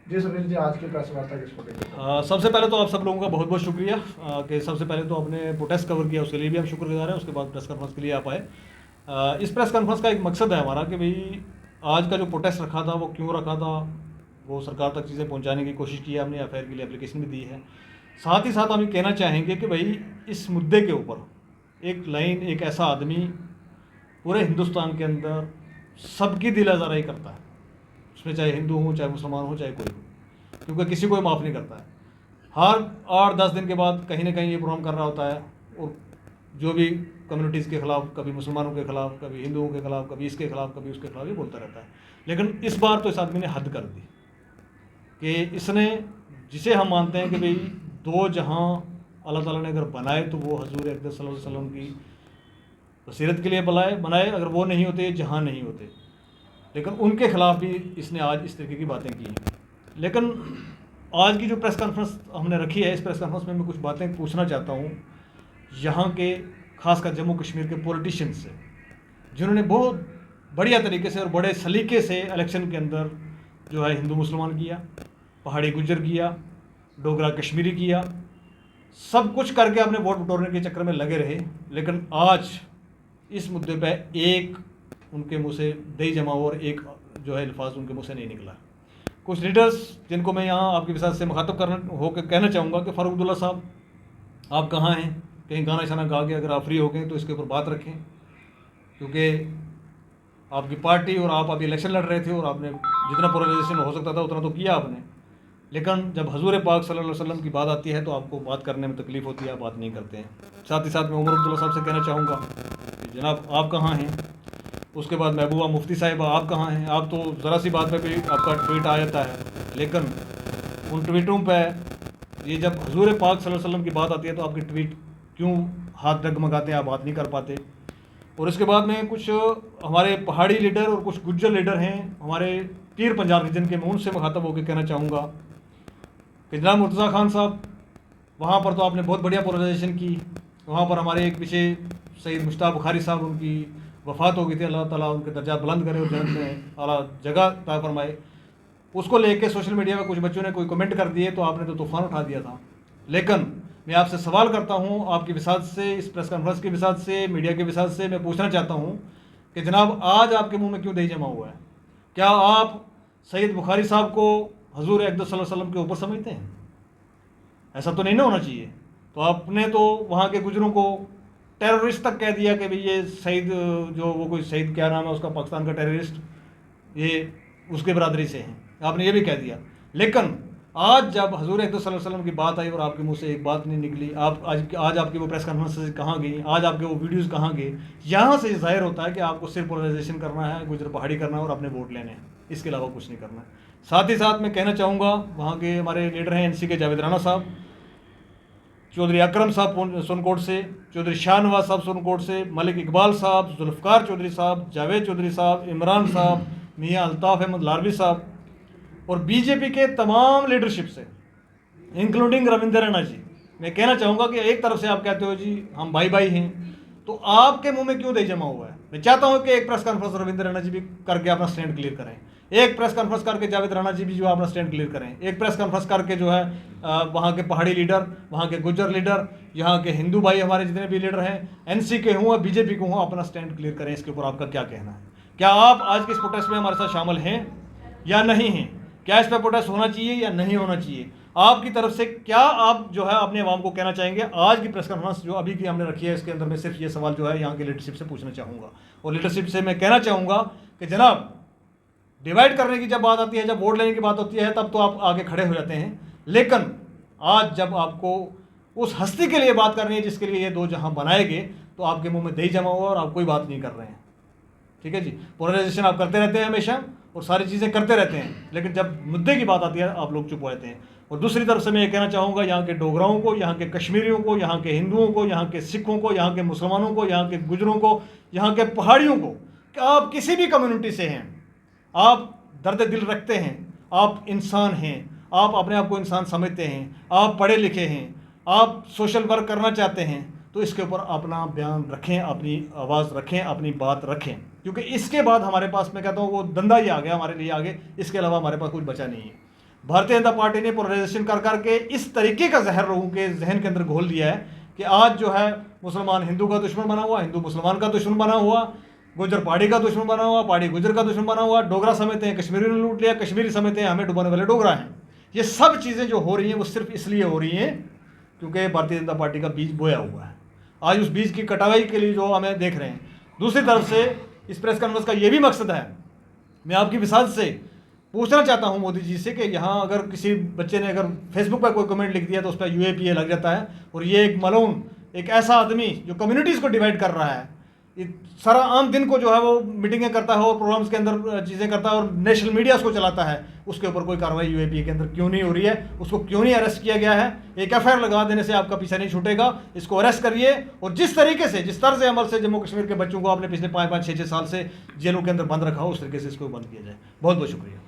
जी सुनील जी, आज की प्रेस वार्ता किस पर है? सबसे पहले तो आप सब लोगों का बहुत बहुत शुक्रिया कि सबसे पहले तो आपने प्रोटेस्ट कवर किया, उसके लिए भी हम शुक्रगुजार हैं। उसके बाद प्रेस कॉन्फ्रेंस के लिए आप आए। इस प्रेस कॉन्फ्रेंस का एक मकसद है हमारा कि भाई आज का जो प्रोटेस्ट रखा था वो क्यों रखा था, वो सरकार तक चीज़ें पहुंचाने की कोशिश की है हमने, एफआईआर के लिए एप्लीकेशन भी दी है। साथ ही साथ हम ये कहना चाहेंगे कि भाई इस मुद्दे के ऊपर एक लाइन, एक ऐसा आदमी पूरे हिंदुस्तान के अंदर सबकी दिल आज़ाराई करता है, उसमें चाहे हिंदू हो, चाहे मुसलमान हो, चाहे कोई हो, क्योंकि किसी को माफ़ नहीं करता है। हर 8-10 दिन के बाद कहीं ना कहीं ये प्रोग्राम कर रहा होता है और जो भी कम्युनिटीज़ के ख़िलाफ़, कभी मुसलमानों के ख़िलाफ़, कभी हिंदुओं के ख़िलाफ़, कभी इसके ख़िलाफ़, कभी उसके ख़िलाफ़, ये बोलता रहता है। लेकिन इस बार तो इस आदमी ने हद कर दी कि इसने, जिसे हम मानते हैं कि भाई दो जहां अल्लाह ताला ने अगर बनाए तो वो हजूर अकरम सल्लल्लाहु अलैहि वसल्लम की बसीरत के लिए बनाए, अगर वो नहीं होते, जहां नहीं होते, लेकिन उनके ख़िलाफ़ भी इसने आज इस तरीके की बातें की हैं। लेकिन आज की जो प्रेस कॉन्फ्रेंस हमने रखी है, इस प्रेस कॉन्फ्रेंस में मैं कुछ बातें पूछना चाहता हूँ यहाँ के, खासकर जम्मू कश्मीर के पॉलिटिशियंस से, जिन्होंने बहुत बढ़िया तरीके से और बड़े सलीके से इलेक्शन के अंदर जो है हिंदू मुसलमान किया, पहाड़ी गुज्जर किया, डोगरा कश्मीरी किया, सब कुछ करके अपने वोट बटोरने के चक्कर में लगे रहे। लेकिन आज इस मुद्दे पर एक उनके मुंह से दही जमा और एक जो है अल्फाज उनके मुंह से नहीं निकला। कुछ लीडर्स जिनको मैं यहाँ आपके विसात से मुखातब करना होकर कहना चाहूँगा कि फ़ारूक अब्दुल्ला साहब, आप कहाँ हैं? कहीं गाना शाना गा के अगर आप फ्री हो गए तो इसके ऊपर बात रखें, क्योंकि आपकी पार्टी और आप अभी इलेक्शन लड़ रहे थे और आपने जितना पोलराइजेशन हो सकता था उतना तो किया आपने, लेकिन जब हजूर पाक सल्लल्लाहु अलैहि वसल्लम की बात आती है तो आपको बात करने में तकलीफ़ होती है, आप बात नहीं करते हैं। साथ ही साथ मैं उमर अब्दुल्ला साहब से कहना चाहूँगा कि जनाब आप कहाँ हैं? उसके बाद महबूबा मुफ्ती साहिबा आप कहाँ हैं? आप तो ज़रा सी बात पे भी आपका ट्वीट आ जाता है, लेकिन उन ट्वीटों पे ये जब हजूर पाक सल्लल्लाहु अलैहि वसल्लम की बात आती है तो आपके ट्वीट क्यों हाथ डगमगाते हैं, आप बात नहीं कर पाते। और इसके बाद में कुछ हमारे पहाड़ी लीडर और कुछ गुज्जर लीडर हैं हमारे पीर पंजाब रीजन के, मैं उनसे मुखातब होकर कहना चाहूँगा कि जनाब मुर्तज़ा खान साहब, वहाँ पर तो आपने बहुत बढ़िया पोलराइजेशन की। वहाँ पर हमारे एक पीछे सईद मुश्ताक बुखारी साहब, उनकी वफ़ात हो गई थी, अल्लाह ताला उनके दर्जा बुलंद करे और जन्नत में आला जगह अता फरमाए। उसको लेके सोशल मीडिया में कुछ बच्चों ने कोई कमेंट कर दिए तो आपने तो तूफ़ान उठा दिया था। लेकिन मैं आपसे सवाल करता हूँ, आपकी विसात से, इस प्रेस कॉन्फ्रेंस की विसात से, मीडिया के विसात से मैं पूछना चाहता हूँ कि जनाब आज आपके मुँह में क्यों दही जमा हुआ है? क्या आप सईद बुखारी साहब को हजूर अकरम सल्लल्लाहु अलैहि वसल्लम के ऊपर समझते हैं? ऐसा तो नहीं ना होना चाहिए। तो आपने तो वहाँ के गुजरों को टेररिस्ट तक कह दिया कि भाई ये सईद, जो वो कोई सईद क्या नाम है उसका, पाकिस्तान का टेररिस्ट, ये उसके बरादरी से हैं, आपने ये भी कह दिया। लेकिन आज जब हजूर अकरम सल्लल्लाहु अलैहि वसल्लम की बात आई और आपके मुंह से एक बात नहीं निकली, आप आज आपकी वो प्रेस कॉन्फ्रेंस कहाँ गई? आज आपके वो वीडियोज़ कहाँ गए? यहाँ से जाहिर होता है कि आपको सिर्फ पोलराइजेशन करना है, गुजर पहाड़ी करना है और अपने वोट लेने हैं, इसके अलावा कुछ नहीं करना है। साथ ही साथ मैं कहना चाहूँगा, वहाँ के हमारे लीडर हैं एनसी के जावेद राना साहब, चौधरी अकरम साहब सोनकोट से, चौधरी शाहनवाज साहब सोनकोट से, मलिक इकबाल साहब, जुल्फ़कार चौधरी साहब, जावेद चौधरी साहब, इमरान साहब, मियाँ अल्ताफ़ अहमद लारवी साहब और बीजेपी के तमाम लीडरशिप से, इंक्लूडिंग रविंद्र रैना जी, मैं कहना चाहूँगा कि एक तरफ से आप कहते हो जी हम भाई भाई हैं, तो आपके मुंह में क्यों दही जमा हुआ है? मैं चाहता हूँ कि एक प्रेस कॉन्फ्रेंस रविंद्र रैना जी भी करके अपना स्टैंड क्लियर करें, एक प्रेस कॉन्फ्रेंस करके जावेद राणा जी भी जो अपना स्टैंड क्लियर करें, एक प्रेस कॉन्फ्रेंस करके जो है वहाँ के पहाड़ी लीडर, वहाँ के गुज्जर लीडर, यहाँ के हिंदू भाई हमारे जितने भी लीडर हैं, एनसी के हों, बीजेपी के हों, अपना स्टैंड क्लियर करें। इसके ऊपर आपका क्या कहना है? क्या आप आज के इस प्रोटेस्ट में हमारे साथ शामिल हैं या नहीं हैं? क्या इस पर प्रोटेस्ट होना चाहिए या नहीं होना चाहिए? आपकी तरफ से क्या आप जो है अपने आवाम को कहना चाहेंगे? आज की प्रेस कॉन्फ्रेंस जो अभी की हमने रखी है, इसके अंदर मैं सिर्फ ये सवाल जो है यहाँ की लीडरशिप से पूछना चाहूँगा, और लीडरशिप से मैं कहना चाहूँगा कि जनाब, डिवाइड करने की जब बात आती है, जब वोट लेने की बात होती है, तब तो आप आगे खड़े हो जाते हैं, लेकिन आज जब आपको उस हस्ती के लिए बात करनी है जिसके लिए ये दो जहां बनाए गए, तो आपके मुंह में दही जमा हुआ और आप कोई बात नहीं कर रहे हैं। ठीक है जी, पोलराइजेशन आप करते रहते हैं हमेशा और सारी चीज़ें करते रहते हैं, लेकिन जब मुद्दे की बात आती है आप लोग चुप हो जाते हैं। और दूसरी तरफ से मैं ये कहना चाहूँगा यहाँ के डोगराओं को, यहाँ के कश्मीरियों को, यहाँ के हिंदुओं को, यहाँ के सिखों को, यहाँ के मुसलमानों को, यहाँ के गुजरों को, यहाँ के पहाड़ियों को, कि आप किसी भी कम्युनिटी से हैं, आप दर्द दिल रखते हैं, आप इंसान हैं, आप अपने आप को इंसान समझते हैं, आप पढ़े लिखे हैं, आप सोशल वर्क करना चाहते हैं, तो इसके ऊपर अपना बयान रखें, अपनी आवाज़ रखें, अपनी बात रखें, क्योंकि इसके बाद हमारे पास, मैं कहता हूँ, वो धंधा ही आ गया हमारे लिए आगे, इसके अलावा हमारे पास कुछ बचा नहीं है। भारतीय जनता पार्टी ने पोलराइजेशन कर करके इस तरीके का जहर लोगों के जहन के अंदर घोल दिया है कि आज जो है मुसलमान हिंदू का दुश्मन बना हुआ, हिंदू मुसलमान का दुश्मन बना हुआ, गुजर पहाड़ी का दुश्मन बना हुआ, पहाड़ी गुजर का दुश्मन बना हुआ, डोगरा समझते हैं कश्मीरी ने लूट लिया, कश्मीरी समझते हैं हमें डुबाने वाले डोगरा हैं। ये सब चीज़ें जो हो रही हैं वो सिर्फ इसलिए हो रही हैं क्योंकि भारतीय जनता पार्टी का बीज बोया हुआ है। आज उस बीज की कटाई के लिए जो हमें देख रहे हैं। दूसरी तरफ से इस प्रेस कॉन्फ्रेंस का ये भी मकसद है, मैं आपकी विसात से पूछना चाहता हूं मोदी जी से कि यहाँ अगर किसी बच्चे ने अगर फेसबुक पर कोई कमेंट लिख दिया तो उस पर UAPA लग जाता है, और ये एक मलून, एक ऐसा आदमी जो कम्युनिटीज़ को डिवाइड कर रहा है, सारा आम दिन को जो है वो मीटिंगें करता है और प्रोग्राम्स के अंदर चीज़ें करता है और नेशनल मीडिया उसको चलाता है, उसके ऊपर कोई कार्रवाई UAPA के अंदर क्यों नहीं हो रही है? उसको क्यों नहीं अरेस्ट किया गया है? एक FIR लगा देने से आपका पीछा नहीं छूटेगा, इसको अरेस्ट करिए। और जिस तरीके से, जिस तर्ज अमल से जम्मू कश्मीर के बच्चों को आपने पिछले 5-5, 6-6 साल से जेलों के अंदर बंद रखा हो, उस तरीके से इसको बंद किया जाए। बहुत बहुत शुक्रिया।